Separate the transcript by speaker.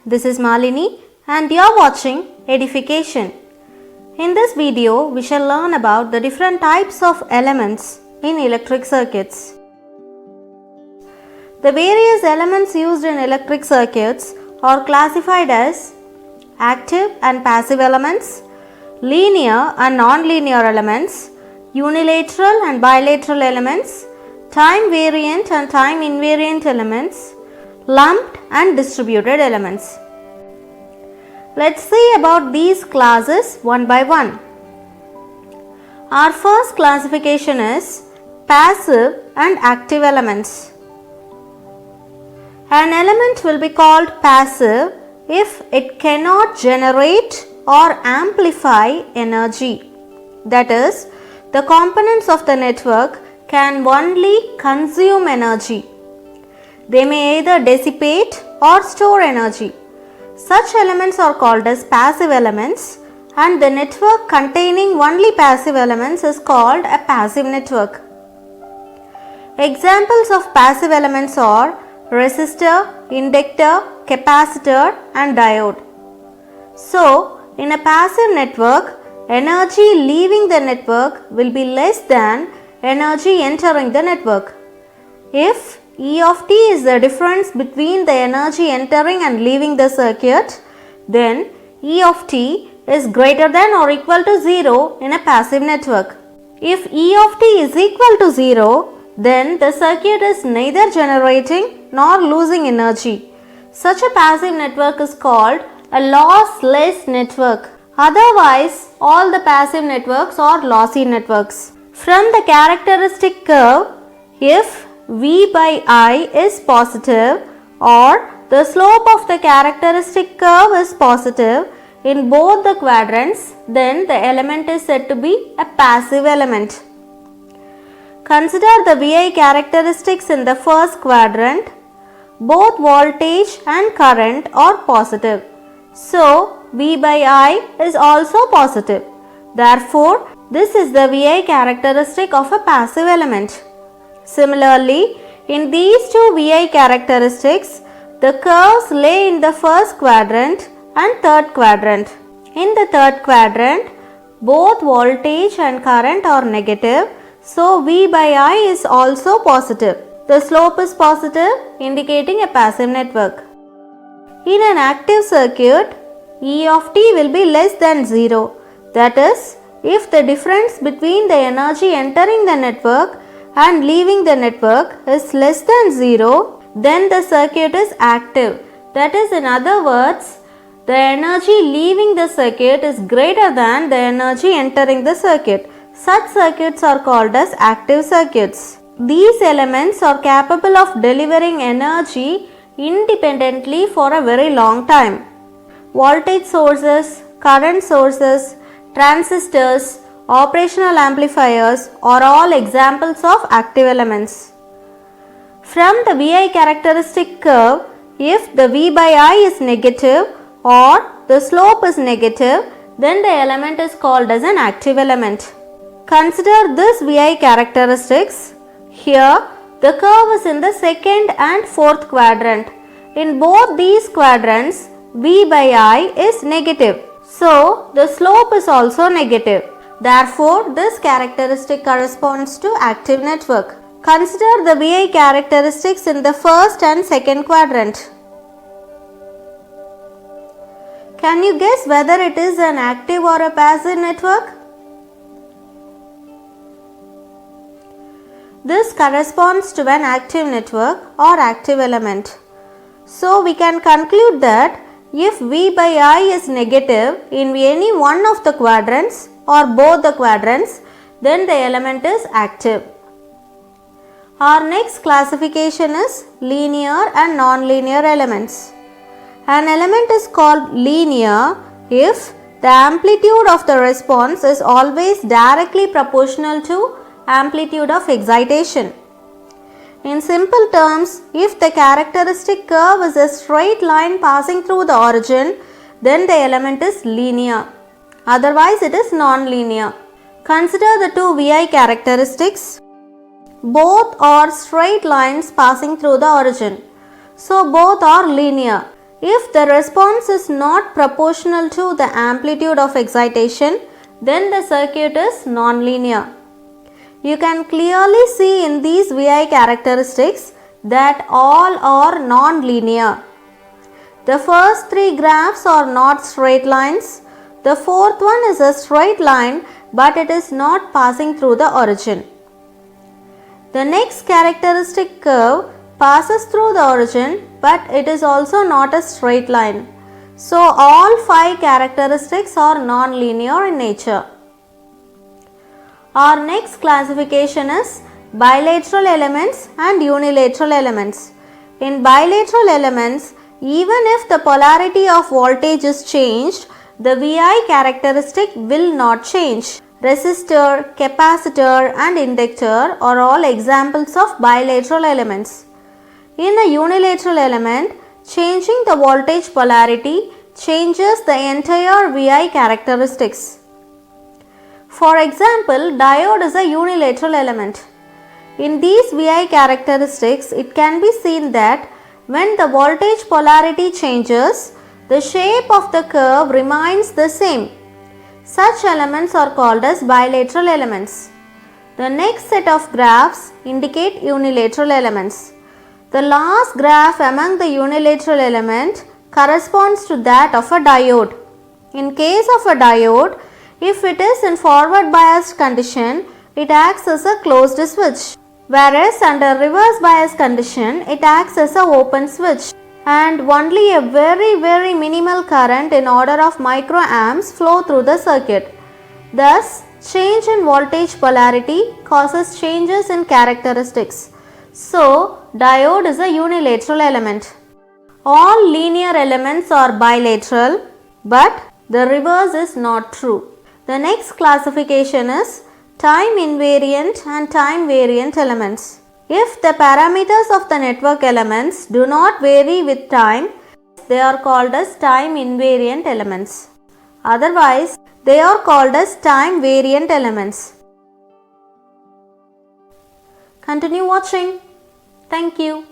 Speaker 1: This is Malini and you are watching Edification. In this video, we shall learn about the different types of elements in electric circuits. The various elements used in electric circuits are classified as active and passive elements, linear and non-linear elements, unilateral and bilateral elements, time variant and time invariant elements, lumped and distributed elements. Let's see about these classes one by one. Our first classification is passive and active elements. An element will be called passive if it cannot generate or amplify energy. That is, the components of the network can only consume energy. They may either dissipate or store energy. Such elements are called as passive elements, and the network containing only passive elements is called a passive network. Examples of passive elements are resistor, inductor, capacitor and diode. So, in a passive network, energy leaving the network will be less than energy entering the network. If E of t is the difference between the energy entering and leaving the circuit, then E of t is greater than or equal to 0 in a passive network. If E of t is equal to 0, then the circuit is neither generating nor losing energy. Such a passive network is called a lossless network. Otherwise, all the passive networks are lossy networks. From the characteristic curve, if V by I is positive or the slope of the characteristic curve is positive in both the quadrants, then the element is said to be a passive element. Consider the VI characteristics in the first quadrant. Both voltage and current are positive. So, V by I is also positive. Therefore, this is the VI characteristic of a passive element. Similarly, in these two VI characteristics, the curves lay in the first quadrant and third quadrant. In the third quadrant, both voltage and current are negative, so V by I is also positive. The slope is positive, indicating a passive network. In an active circuit, E of t will be less than 0. That is, if the difference between the energy entering the network and leaving the network is less than 0, then the circuit is active. That is, in other words, the energy leaving the circuit is greater than the energy entering the circuit. Such circuits are called as active circuits. These elements are capable of delivering energy independently for a very long time. Voltage sources, current sources, transistors, operational amplifiers are all examples of active elements. From the VI characteristic curve, if the V by I is negative or the slope is negative, then the element is called as an active element. Consider this VI characteristics. Here, the curve is in the second and fourth quadrant. In both these quadrants, V by I is negative. So, the slope is also negative. Therefore, this characteristic corresponds to active network. Consider the VI characteristics in the first and second quadrant. Can you guess whether it is an active or a passive network? This corresponds to an active network or active element. So, we can conclude that if V by I is negative in any one of the quadrants or both the quadrants, then the element is active. Our next classification is linear and non-linear elements. An element is called linear if the amplitude of the response is always directly proportional to amplitude of excitation. In simple terms, if the characteristic curve is a straight line passing through the origin, then the element is linear. Otherwise, it is non-linear. Consider the two VI characteristics. Both are straight lines passing through the origin. So, both are linear. If the response is not proportional to the amplitude of excitation, then the circuit is nonlinear. You can clearly see in these VI characteristics that all are non-linear. The first three graphs are not straight lines. The fourth one is a straight line, but it is not passing through the origin. The next characteristic curve passes through the origin, but it is also not a straight line. So all five characteristics are non-linear in nature. Our next classification is bilateral elements and unilateral elements. In bilateral elements, even if the polarity of voltage is changed, the VI characteristic will not change. Resistor, capacitor and inductor are all examples of bilateral elements. In a unilateral element, changing the voltage polarity changes the entire VI characteristics. For example, diode is a unilateral element. In these VI characteristics, it can be seen that when the voltage polarity changes, the shape of the curve remains the same. Such elements are called as bilateral elements. The next set of graphs indicate unilateral elements. The last graph among the unilateral element corresponds to that of a diode. In case of a diode, if it is in forward biased condition, it acts as a closed switch, whereas under reverse bias condition, it acts as an open switch, and only a very minimal current in order of microamps flow through the circuit. Thus, change in voltage polarity causes changes in characteristics. So, diode is a unilateral element. All linear elements are bilateral, but the reverse is not true. The next classification is time invariant and time variant elements. If the parameters of the network elements do not vary with time, they are called as time invariant elements. Otherwise, they are called as time variant elements. Continue watching. Thank you.